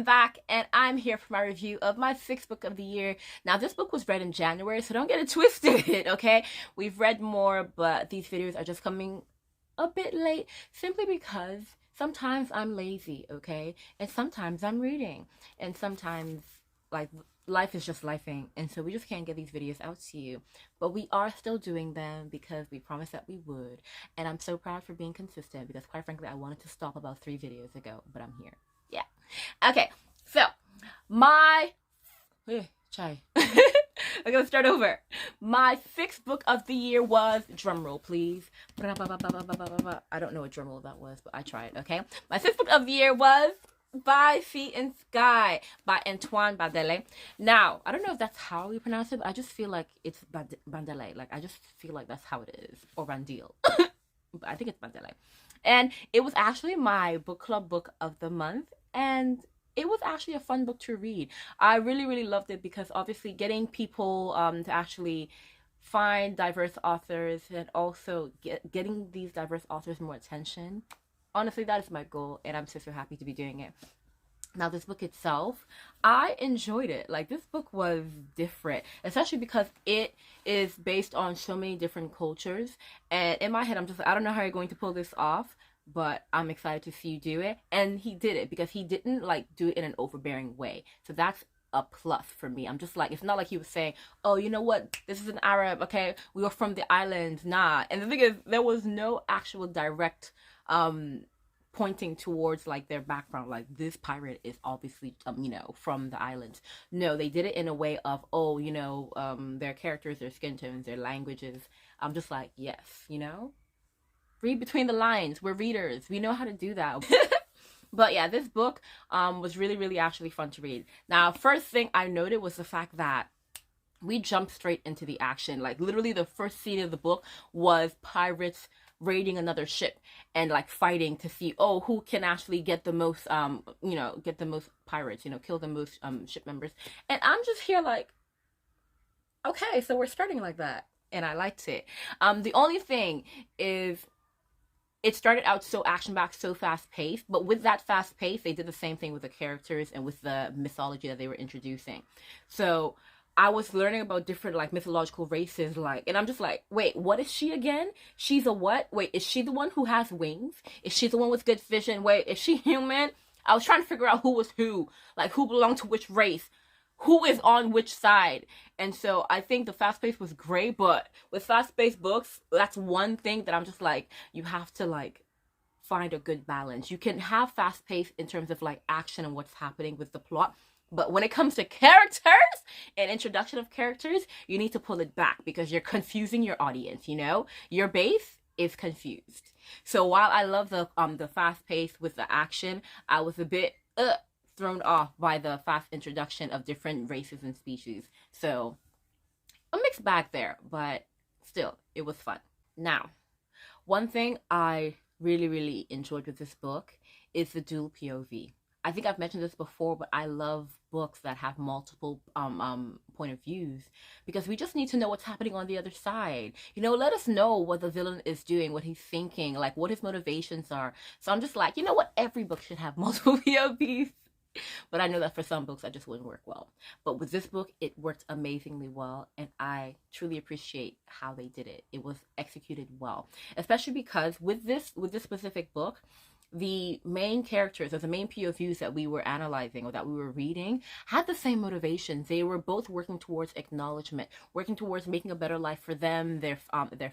I'm back and I'm here for my review of my sixth book of the year. Now, this book was read in January, so don't get it twisted, okay? We've read more, but these videos are just coming a bit late simply because sometimes I'm lazy, okay? And sometimes I'm reading, and sometimes, like, life is just lifing, and so we just can't get these videos out to you. But we are still doing them because we promised that we would, and I'm so proud for being consistent because, quite frankly, I wanted to stop about 3 videos ago, but I'm here. Yeah. Okay, so my chai. I'm gonna start over. My sixth book of the year was, drumroll please. I don't know what drumroll that was, but I tried. Okay, my sixth book of the year was By Sea and Sky by Antoine Bandele. Now, I don't know if that's how we pronounce it, but I just feel like it's Bandele. Like, I just feel like that's how it is, or Bandil. But I think it's Bandele. And it was actually my book club book of the month, and it was actually a fun book to read. I really loved it because obviously getting people to actually find diverse authors and also getting these diverse authors more attention. Honestly, that is my goal, and I'm so happy to be doing it. Now, this book itself, I enjoyed it. Like, this book was different, especially because it is based on so many different cultures. And in my head, I'm just like, I don't know how you're going to pull this off, but I'm excited to see you do it. And he did it because he didn't, like, do it in an overbearing way. So that's a plus for me. I'm just like, it's not like he was saying, oh, you know what, this is an Arab, okay, we were from the island. Nah. And the thing is, there was no actual direct pointing towards like their background, like this pirate is obviously from the islands. No, they did it in a way of, oh, their characters, their skin tones, their languages. I'm just like, yes, read between the lines. We're readers, we know how to do that. But yeah, this book was really actually fun to read. Now, first thing I noted was the fact that we jumped straight into the action. Like, literally the first scene of the book was pirates raiding another ship and like fighting to see, oh, who can actually get the most get the most pirates, kill the most ship members. And I'm just here like, okay, so we're starting like that, and I liked it. The only thing is, it started out so action-packed, so fast-paced, but with that fast pace, they did the same thing with the characters and with the mythology that they were introducing. So I was learning about different like mythological races, like, and I'm just like, wait, what is she again? She's a what? Wait, is she the one who has wings? Is she the one with good vision? Wait, is she human? I was trying to figure out who was who, like who belonged to which race, who is on which side. And so I think the fast pace was great, but with fast paced books, that's one thing that I'm just like, you have to like find a good balance. You can have fast pace in terms of like action and what's happening with the plot, but when it comes to characters and introduction of characters, you need to pull it back because you're confusing your audience, Your base is confused. So while I love the fast pace with the action, I was a bit thrown off by the fast introduction of different races and species. So a mixed bag there, but still, it was fun. Now, one thing I really enjoyed with this book is the dual POV. I think I've mentioned this before, but I love books that have multiple point of views because we just need to know what's happening on the other side. Let us know what the villain is doing, what he's thinking, like what his motivations are. So I'm just like, you know what? Every book should have multiple POVs. But I know that for some books, that just wouldn't work well. But with this book, it worked amazingly well, and I truly appreciate how they did it. It was executed well, especially because with this specific book, the main characters or the main POVs that we were analyzing or that we were reading had the same motivations. They were both working towards acknowledgement, working towards making a better life for them, their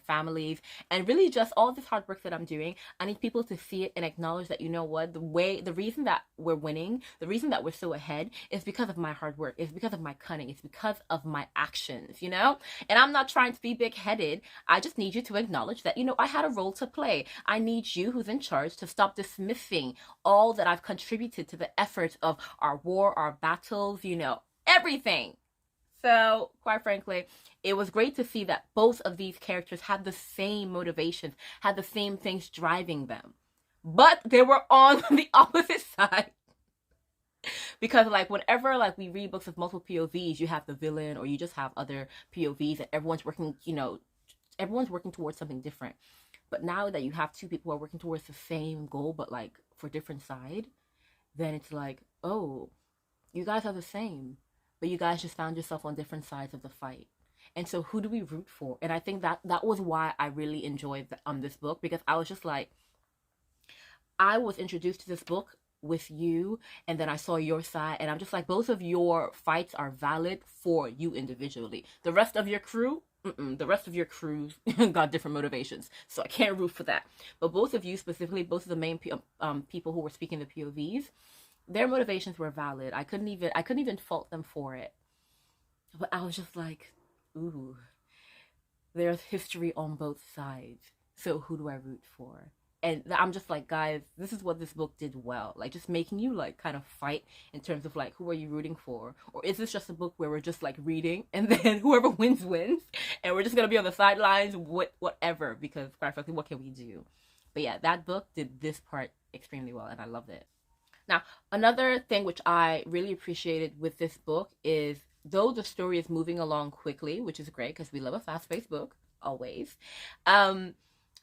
families, and really just all this hard work that I'm doing. I need people to see it and acknowledge that, you know what, the reason that we're winning, the reason that we're so ahead is because of my hard work, it's because of my cunning, it's because of my actions, And I'm not trying to be big-headed. I just need you to acknowledge that, I had a role to play. I need you who's in charge to stop dismissing all that I've contributed to the efforts of our war, our battles, everything. So, quite frankly, it was great to see that both of these characters had the same motivations, had the same things driving them. But they were on the opposite side. Because like whenever like we read books of multiple POVs, you have the villain or you just have other POVs and everyone's working, everyone's working towards something different. But now that you have two people who are working towards the same goal, but like for different side, then it's like, oh, You guys are the same, but you guys just found yourself on different sides of the fight. And so who do we root for? And I think that was why I really enjoyed this book, because I was just like, I was introduced to this book with you, and then I saw your side, and I'm just like, both of your fights are valid for you individually. The rest of your crew, the rest of your crews got different motivations, so I can't root for that. But both of you specifically, both of the main people who were speaking the POVs, their motivations were valid. I couldn't even fault them for it. But I was just like, ooh, there's history on both sides. So who do I root for? And I'm just like, guys, this is what this book did well. Like, just making you like kind of fight in terms of like, who are you rooting for? Or is this just a book where we're just like reading, and then whoever wins wins, and we're just gonna be on the sidelines, whatever? Because quite frankly, what can we do? But yeah, that book did this part extremely well, and I loved it. Now, another thing which I really appreciated with this book is, though the story is moving along quickly, which is great because we love a fast-paced book always,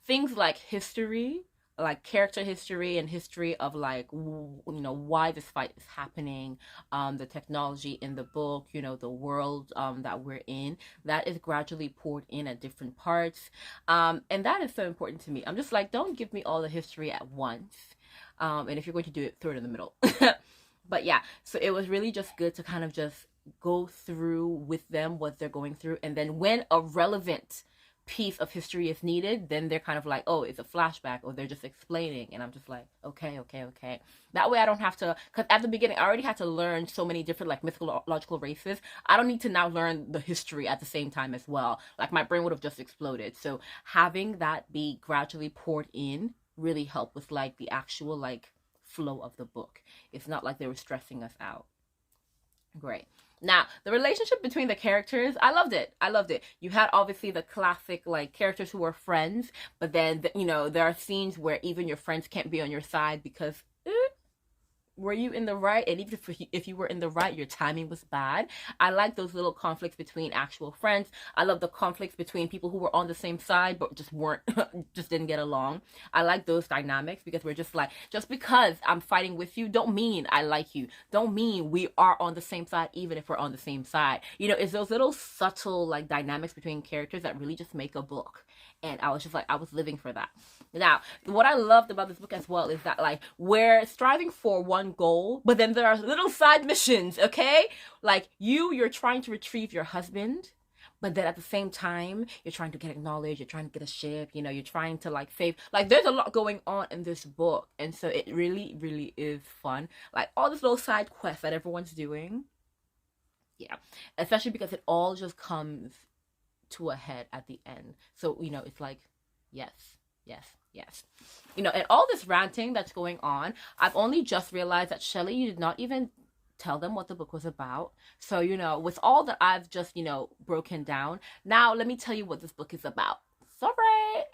things like history, like character history and history of like, why this fight is happening, the technology in the book, the world that we're in, that is gradually poured in at different parts, and that is so important to me. I'm just like, don't give me all the history at once, and if you're going to do it, throw it in the middle. But yeah, so it was really just good to kind of just go through with them what they're going through, and then when a relevant piece of history is needed, then they're kind of like, oh, it's a flashback, or they're just explaining, and I'm just like, okay. That way I don't have to, because at the beginning I already had to learn so many different like mythological races. I don't need to now learn the history at the same time as well. Like, my brain would have just exploded. So having that be gradually poured in really helped with like the actual like flow of the book. It's not like they were stressing us out. Great. Now, the relationship between the characters, I loved it. You had obviously the classic like characters who were friends, but then there are scenes where even your friends can't be on your side because were you in the right? And even if you were in the right, your timing was bad. I like those little conflicts between actual friends. I love the conflicts between people who were on the same side but just didn't get along. I like those dynamics because we're just like, just because I'm fighting with you don't mean I like you. Don't mean we are on the same side even if we're on the same side. It's those little subtle like dynamics between characters that really just make a book. And I was just like, I was living for that. Now, what I loved about this book as well is that like we're striving for one goal, but then there are little side missions, okay? Like you're trying to retrieve your husband, but then at the same time, you're trying to get acknowledged, you're trying to get a ship, you're trying to like save, like there's a lot going on in this book. And so it really, really is fun. Like all these little side quests that everyone's doing. Yeah, especially because it all just comes to a head at the end. So, it's like, yes. And all this ranting that's going on, I've only just realized that Shelley, you did not even tell them what the book was about. So, with all that I've just, broken down, now let me tell you what this book is about. Sorry.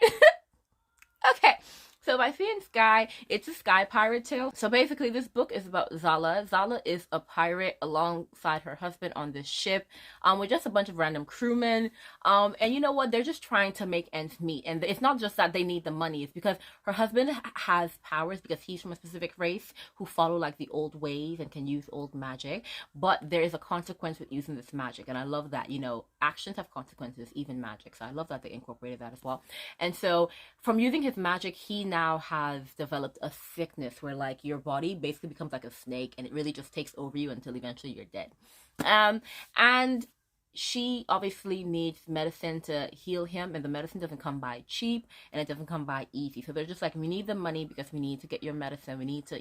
Okay. So by Sea and Sky, it's a sky pirate tale. So basically this book is about Zala. Zala is a pirate alongside her husband on this ship with just a bunch of random crewmen. And you know what? They're just trying to make ends meet. And it's not just that they need the money. It's because her husband has powers because he's from a specific race who follow like the old ways and can use old magic. But there is a consequence with using this magic. And I love that, actions have consequences, even magic. So I love that they incorporated that as well. And so from using his magic, he now has developed a sickness where like your body basically becomes like a snake and it really just takes over you until eventually you're dead. And she obviously needs medicine to heal him, and the medicine doesn't come by cheap and it doesn't come by easy. So they're just like, we need the money because we need to get your medicine, we need to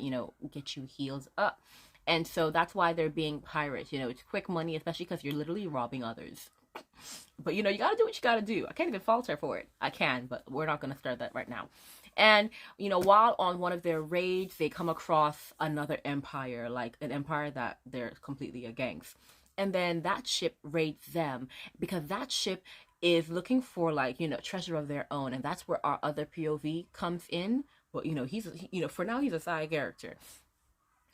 get you healed up. And so that's why they're being pirates. It's quick money, especially because you're literally robbing others. But you gotta do what you gotta do. I can't even fault her for it. I can, but we're not gonna start that right now. And while on one of their raids, they come across another empire, like an empire that they're completely against. And then that ship raids them because that ship is looking for like treasure of their own, and that's where our other POV comes in. But he's for now he's a side character.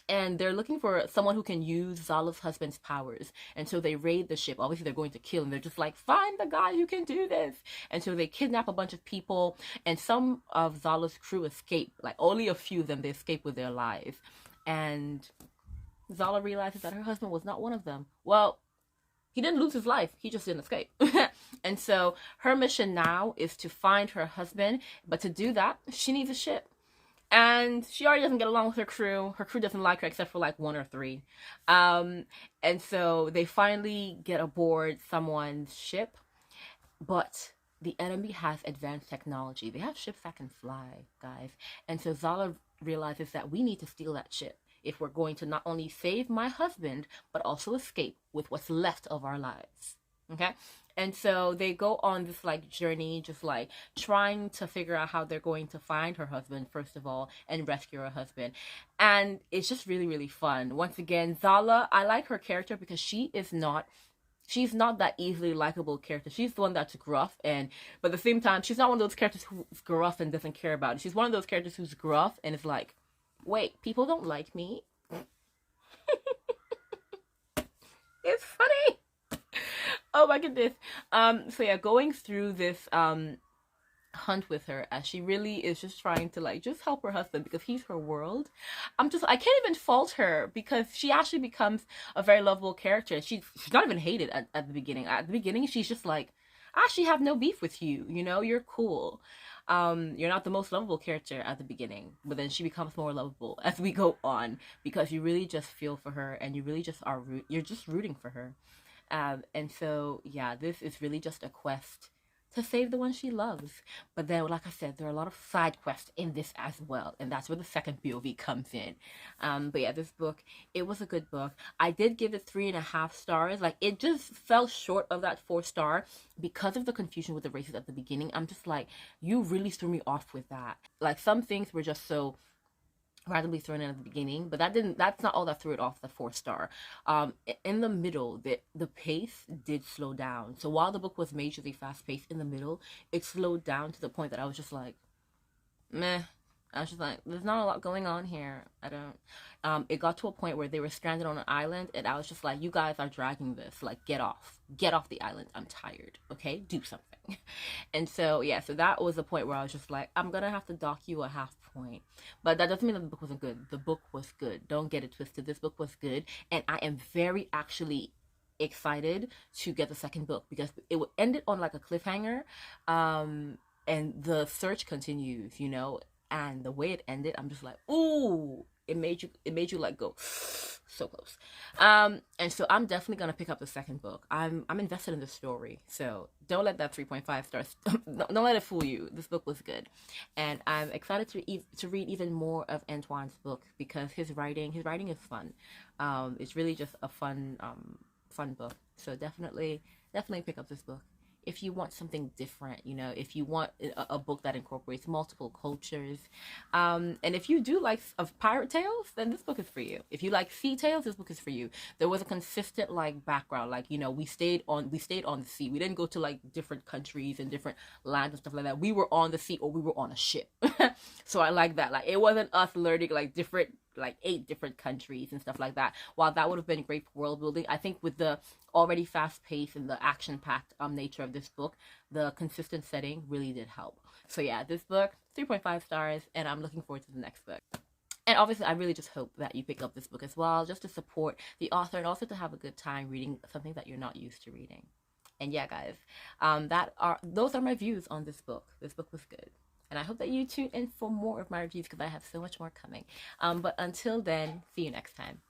And they're looking for someone who can use Zala's husband's powers. And so they raid the ship. Obviously, they're going to kill him. They're just like, find the guy who can do this. And so they kidnap a bunch of people. And some of Zala's crew escape. Like, only a few of them, they escape with their lives. And Zala realizes that her husband was not one of them. Well, he didn't lose his life. He just didn't escape. And so her mission now is to find her husband. But to do that, she needs a ship. And she already doesn't get along with her crew. Her crew doesn't like her except for like 1 or 3. And so they finally get aboard someone's ship. But the enemy has advanced technology. They have ships that can fly, guys. And so Zala realizes that we need to steal that ship if we're going to not only save my husband, but also escape with what's left of our lives. Okay? And so they go on this like journey, just like trying to figure out how they're going to find her husband, first of all, and rescue her husband. And it's just really, really fun. Once again, Zala, I like her character because she's not that easily likable character. She's the one that's gruff, but at the same time, she's not one of those characters who's gruff and doesn't care about it. She's one of those characters who's gruff and is like, wait, people don't like me? It's funny. Oh my goodness. So yeah, going through this hunt with her, as she really is just trying to like just help her husband because he's her world. I can't even fault her because she actually becomes a very lovable character. She's not even hated at the beginning. At the beginning, she's just like, I actually have no beef with you, you know, you're cool. You're not the most lovable character at the beginning, but then she becomes more lovable as we go on because you really just feel for her and you really just you're just rooting for her. And so yeah, this is really just a quest to save the one she loves. But then, like I said, there are a lot of side quests in this as well, and that's where the second POV comes in. But yeah, this book, it was a good book. I did give it 3.5 stars. Like, it just fell short of that 4-star because of the confusion with the races at the beginning. I'm just like, you really threw me off with that. Like, some things were just so randomly thrown in at the beginning, but that's not all that threw it off the 4-star. In the middle, the pace did slow down. So while the book was majorly fast-paced, in the middle it slowed down to the point that I was just like, meh. I was just like, there's not a lot going on here. It got to a point where they were stranded on an island, and I was just like, you guys are dragging this. Like, get off the island. I'm tired. Okay, do something. And so yeah, so that was the point where I was just like, I'm gonna have to dock you a half point. But that doesn't mean that the book wasn't good. The book was good. Don't get it twisted. This book was good, and I am very actually excited to get the second book because it would end it on like a cliffhanger, and the search continues, you know. And the way it ended, I'm just like, ooh, it made you like go so close. And so I'm definitely gonna pick up the second book. I'm invested in the story, so don't let that 3.5 stars don't let it fool you. This book was good, and I'm excited to read even more of Antoine's book because his writing is fun. It's really just a fun book. So definitely pick up this book if you want something different, you know, if you want a book that incorporates multiple cultures. And if you do like of pirate tales, then this book is for you. If you like sea tales, this book is for you. There was a consistent like background, like, you know, we stayed on the sea. We didn't go to like different countries and different lands and stuff like that. We were on the sea or we were on a ship. So I like that. Like, it wasn't us learning like 8 different countries and stuff like that. While that would have been great for world building, I think with the already fast paced and the action packed nature of this book, the consistent setting really did help. So yeah, this book, 3.5 stars, and I'm looking forward to the next book. And obviously, I really just hope that you pick up this book as well, just to support the author and also to have a good time reading something that you're not used to reading. And yeah, guys, those are my views on this book. This book was good. And I hope that you tune in for more of my reviews because I have so much more coming. But until then, see you next time.